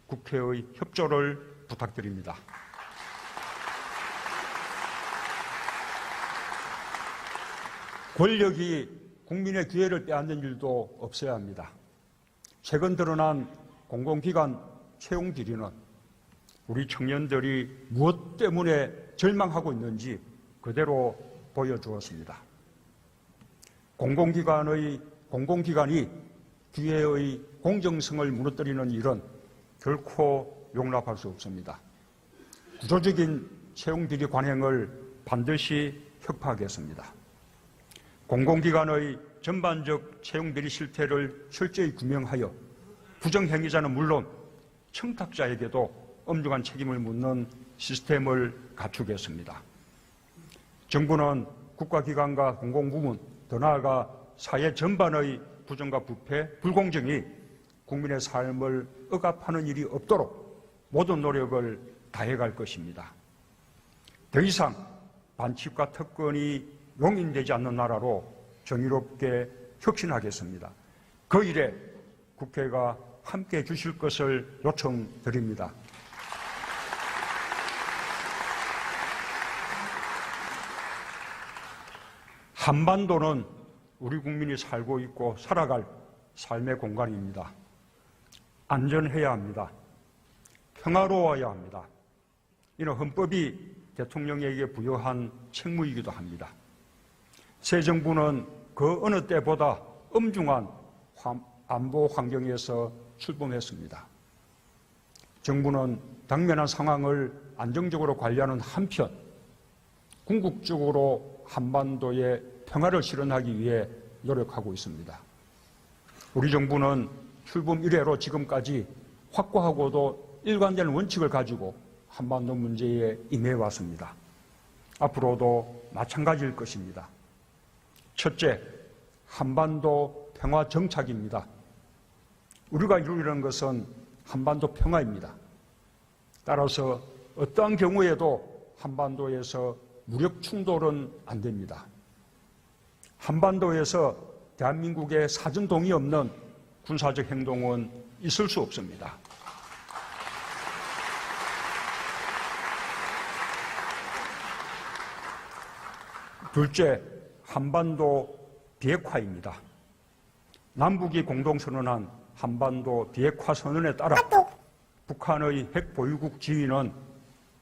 국회의 협조를 부탁드립니다. 권력이 국민의 기회를 빼앗는 일도 없어야 합니다. 최근 드러난 공공기관 채용 비리는 우리 청년들이 무엇 때문에 절망하고 있는지 그대로 보여주었습니다. 공공기관이 기회의 공정성을 무너뜨리는 일은 결코 용납할 수 없습니다. 구조적인 채용 비리 관행을 반드시 혁파하겠습니다. 공공기관의 전반적 채용 비리 실태를 철저히 규명하여 부정행위자는 물론 청탁자에게도 엄중한 책임을 묻는 시스템을 갖추겠습니다. 정부는 국가기관과 공공부문, 더 나아가 사회 전반의 부정과 부패, 불공정이 국민의 삶을 억압하는 일이 없도록 모든 노력을 다해갈 것입니다. 더 이상 반칙과 특권이 용인되지 않는 나라로 정의롭게 혁신하겠습니다. 그 일에 국회가 함께해 주실 것을 요청드립니다. 한반도는 우리 국민이 살고 있고 살아갈 삶의 공간입니다. 안전해야 합니다. 평화로워야 합니다. 이는 헌법이 대통령에게 부여한 책무이기도 합니다. 새 정부는 그 어느 때보다 엄중한 안보 환경에서 출범했습니다. 정부는 당면한 상황을 안정적으로 관리하는 한편 궁극적으로 한반도의 평화를 실현하기 위해 노력하고 있습니다. 우리 정부는 출범 이래로 지금까지 확고하고도 일관된 원칙을 가지고 한반도 문제에 임해왔습니다. 앞으로도 마찬가지일 것입니다. 첫째, 한반도 평화 정착입니다. 우리가 이루려는 것은 한반도 평화입니다. 따라서 어떠한 경우에도 한반도에서 무력 충돌은 안 됩니다. 한반도에서 대한민국의 사전 동의 없는 군사적 행동은 있을 수 없습니다. 둘째, 한반도 비핵화입니다. 남북이 공동선언한 한반도 비핵화 선언에 따라 북한의 핵 보유국 지위는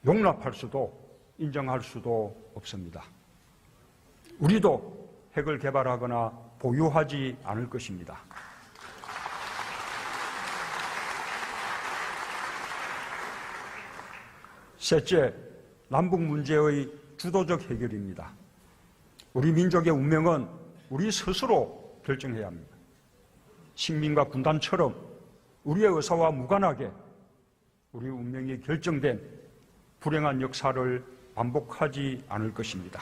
용납할 수도 인정할 수도 없습니다. 우리도 핵을 개발하거나 보유하지 않을 것입니다. 셋째, 남북 문제의 주도적 해결입니다. 우리 민족의 운명은 우리 스스로 결정해야 합니다. 식민과 분단처럼 우리의 의사와 무관하게 우리 운명이 결정된 불행한 역사를 반복하지 않을 것입니다.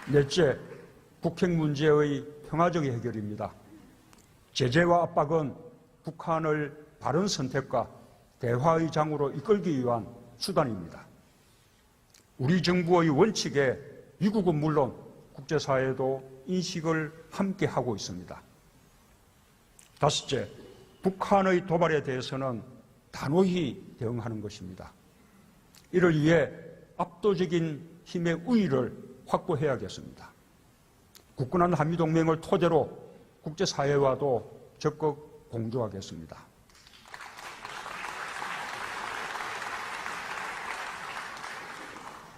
넷째, 북핵 문제의 평화적 해결입니다. 제재와 압박은 북한을 바른 선택과 대화의 장으로 이끌기 위한 수단입니다. 우리 정부의 원칙에 미국은 물론 국제사회도 인식을 함께 하고 있습니다. 다섯째, 북한의 도발에 대해서는 단호히 대응하는 것입니다. 이를 위해 압도적인 힘의 우위를 확보해야겠습니다. 굳건한 한미동맹을 토대로 국제사회와도 적극 공조하겠습니다.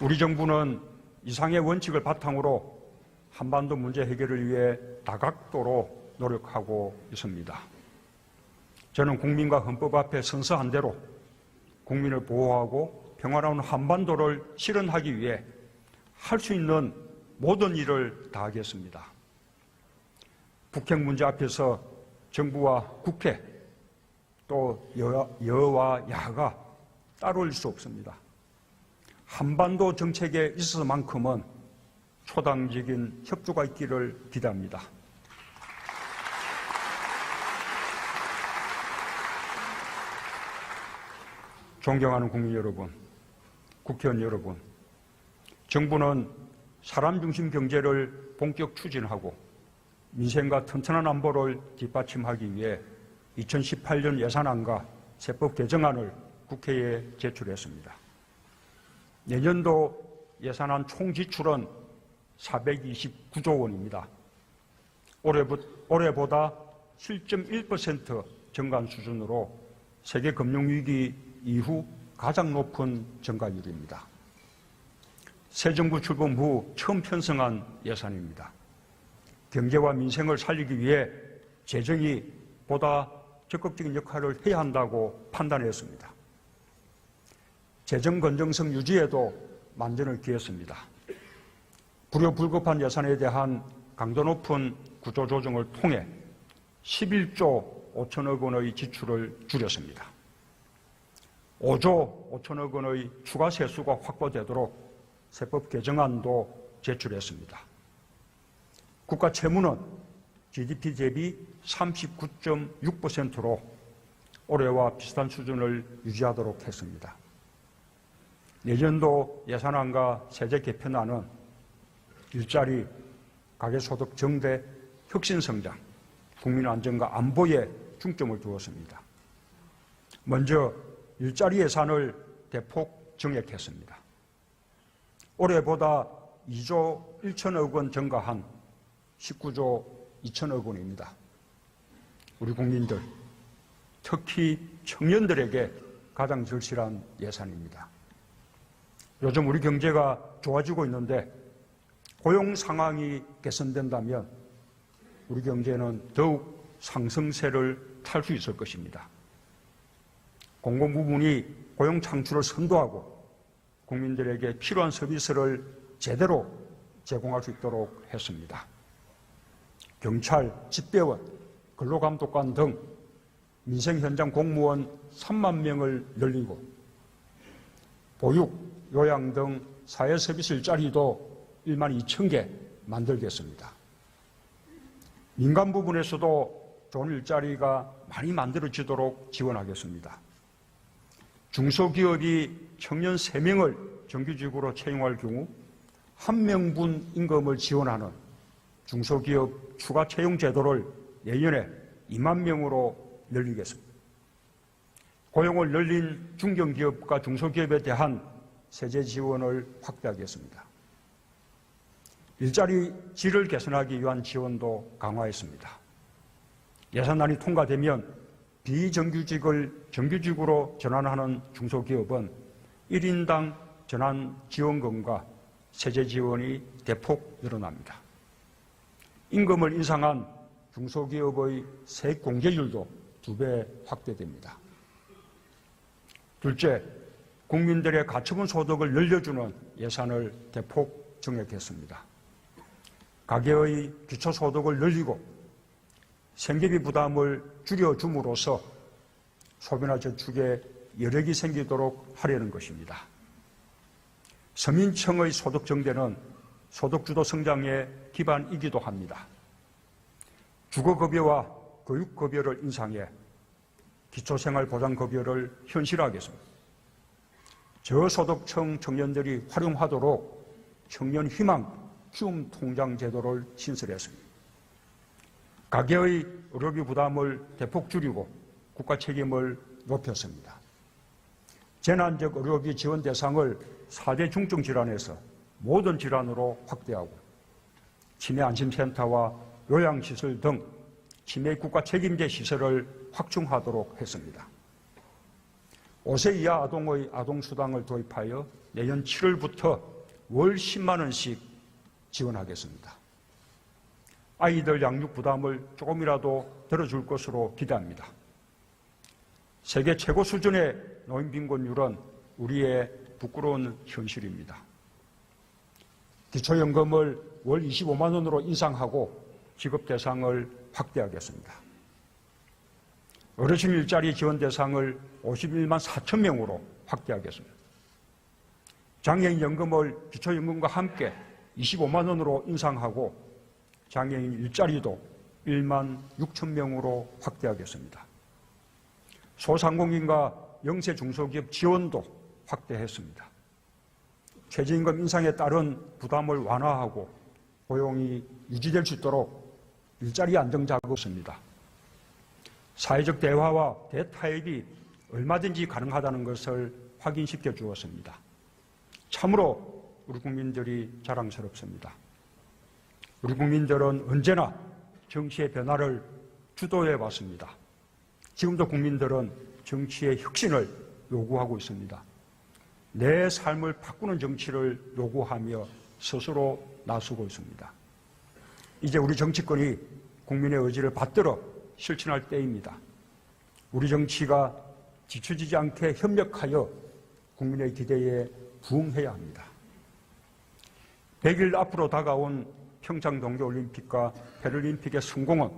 우리 정부는 이상의 원칙을 바탕으로 한반도 문제 해결을 위해 다각도로 노력하고 있습니다. 저는 국민과 헌법 앞에 선서한 대로 국민을 보호하고 평화로운 한반도를 실현하기 위해 할 수 있는 모든 일을 다하겠습니다. 북핵 문제 앞에서 정부와 국회 또 여와 야가 따로 일 수 없습니다. 한반도 정책에 있어서만큼은 초당적인 협조가 있기를 기대합니다. 존경하는 국민 여러분, 국회의원 여러분, 정부는 사람 중심 경제를 본격 추진하고 민생과 튼튼한 안보를 뒷받침하기 위해 2018년 예산안과 세법 개정안을 국회에 제출했습니다. 내년도 예산안 총 지출은 429조 원입니다. 올해보다 7.1% 증가한 수준으로 세계 금융위기 이후 가장 높은 증가율입니다. 새 정부 출범 후 처음 편성한 예산입니다. 경제와 민생을 살리기 위해 재정이 보다 적극적인 역할을 해야 한다고 판단했습니다. 재정 건전성 유지에도 만전을 기했습니다. 불효불급한 예산에 대한 강도 높은 구조조정을 통해 11조 5천억 원의 지출을 줄였습니다. 5조 5천억 원의 추가 세수가 확보되도록 세법 개정안도 제출했습니다. 국가 채무는 GDP 대비 39.6%로 올해와 비슷한 수준을 유지하도록 했습니다. 내년도 예산안과 세제 개편안은 일자리, 가계소득 증대, 혁신성장, 국민 안전과 안보에 중점을 두었습니다. 먼저 일자리 예산을 대폭 증액했습니다. 올해보다 2조 1천억 원 증가한 19조 2천억 원입니다. 우리 국민들, 특히 청년들에게 가장 절실한 예산입니다. 요즘 우리 경제가 좋아지고 있는데 고용 상황이 개선된다면 우리 경제는 더욱 상승세를 탈 수 있을 것입니다. 공공부문이 고용 창출을 선도하고 국민들에게 필요한 서비스를 제대로 제공할 수 있도록 했습니다. 경찰, 집배원, 근로감독관 등 민생 현장 공무원 3만 명을 늘리고 보육, 요양 등 사회 서비스 일자리도 1만 2천 개 만들겠습니다. 민간 부분에서도 좋은 일자리가 많이 만들어지도록 지원하겠습니다. 중소기업이 청년 3명을 정규직으로 채용할 경우 1명분 임금을 지원하는 중소기업 추가 채용 제도를 내년에 2만 명으로 늘리겠습니다. 고용을 늘린 중견기업과 중소기업에 대한 세제 지원을 확대하겠습니다. 일자리 질을 개선하기 위한 지원도 강화했습니다. 예산안이 통과되면 비정규직을 정규직으로 전환하는 중소기업은 1인당 전환 지원금과 세제 지원이 대폭 늘어납니다. 임금을 인상한 중소기업의 세액 공제율도 2배 확대됩니다. 둘째, 국민들의 가처분 소득을 늘려주는 예산을 대폭 증액했습니다. 가계의 기초소득을 늘리고 생계비 부담을 줄여줌으로써 소비나 저축에 여력이 생기도록 하려는 것입니다. 서민층의 소득 증대는 소득주도 성장의 기반이기도 합니다. 주거급여와 교육급여를 인상해 기초생활보장급여를 현실화하겠습니다. 저소득층 청년들이 활용하도록 청년희망 키움통장 제도를 신설했습니다. 가계의 의료비 부담을 대폭 줄이고 국가 책임을 높였습니다. 재난적 의료비 지원 대상을 4대 중증 질환에서 모든 질환으로 확대하고 치매 안심센터와 요양시설 등 치매 국가 책임제 시설을 확충하도록 했습니다. 5세 이하 아동의 아동수당을 도입하여 내년 7월부터 월 10만 원씩 지원하겠습니다. 아이들 양육 부담을 조금이라도 덜어줄 것으로 기대합니다. 세계 최고 수준의 노인 빈곤율은 우리의 부끄러운 현실입니다. 기초연금을 월 25만 원으로 인상하고 지급 대상을 확대하겠습니다. 어르신 일자리 지원 대상을 51만 4천 명으로 확대하겠습니다. 장애인 연금을 기초연금과 함께 25만 원으로 인상하고 장애인 일자리도 1만 6천 명으로 확대하겠습니다. 소상공인과 영세 중소기업 지원도 확대했습니다. 최저임금 인상에 따른 부담을 완화하고 고용이 유지될 수 있도록 일자리 안정 자극이 없습니다. 사회적 대화와 대타협이 얼마든지 가능하다는 것을 확인시켜 주었습니다. 참으로 우리 국민들이 자랑스럽습니다. 우리 국민들은 언제나 정치의 변화를 주도해 왔습니다. 지금도 국민들은 정치의 혁신을 요구하고 있습니다. 내 삶을 바꾸는 정치를 요구하며 스스로 나서고 있습니다. 이제 우리 정치권이 국민의 의지를 받들어 실천할 때입니다. 우리 정치가 지쳐지지 않게 협력하여 국민의 기대에 부응해야 합니다. 100일 앞으로 다가온 평창 동계올림픽과 패럴림픽의 성공은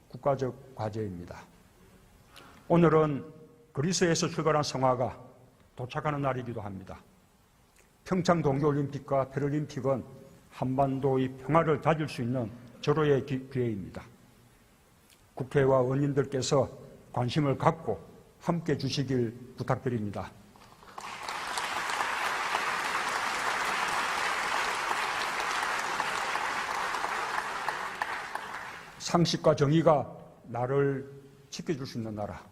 국가적 과제입니다. 오늘은 그리스에서 출발한 성화가 도착하는 날이기도 합니다. 평창 동계올림픽과 패럴림픽은 한반도의 평화를 다질 수 있는 절호의 기회입니다. 국회와 의원님들께서 관심을 갖고 함께 주시길 부탁드립니다. 상식과 정의가 나를 지켜줄 수 있는 나라,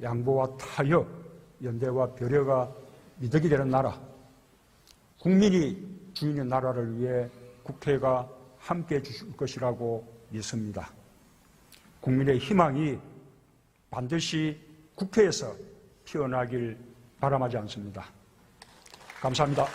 양보와 타협, 연대와 배려가 미덕이 되는 나라, 국민이 주인의 나라를 위해 국회가 함께해 주실 것이라고 믿습니다. 국민의 희망이 반드시 국회에서 피어나길 바람하지 않습니다. 감사합니다.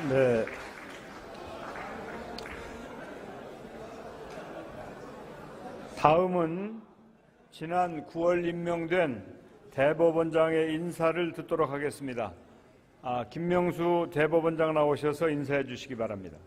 네. 다음은 지난 9월 임명된 대법원장의 인사를 듣도록 하겠습니다. 김명수 대법원장 나오셔서 인사해 주시기 바랍니다.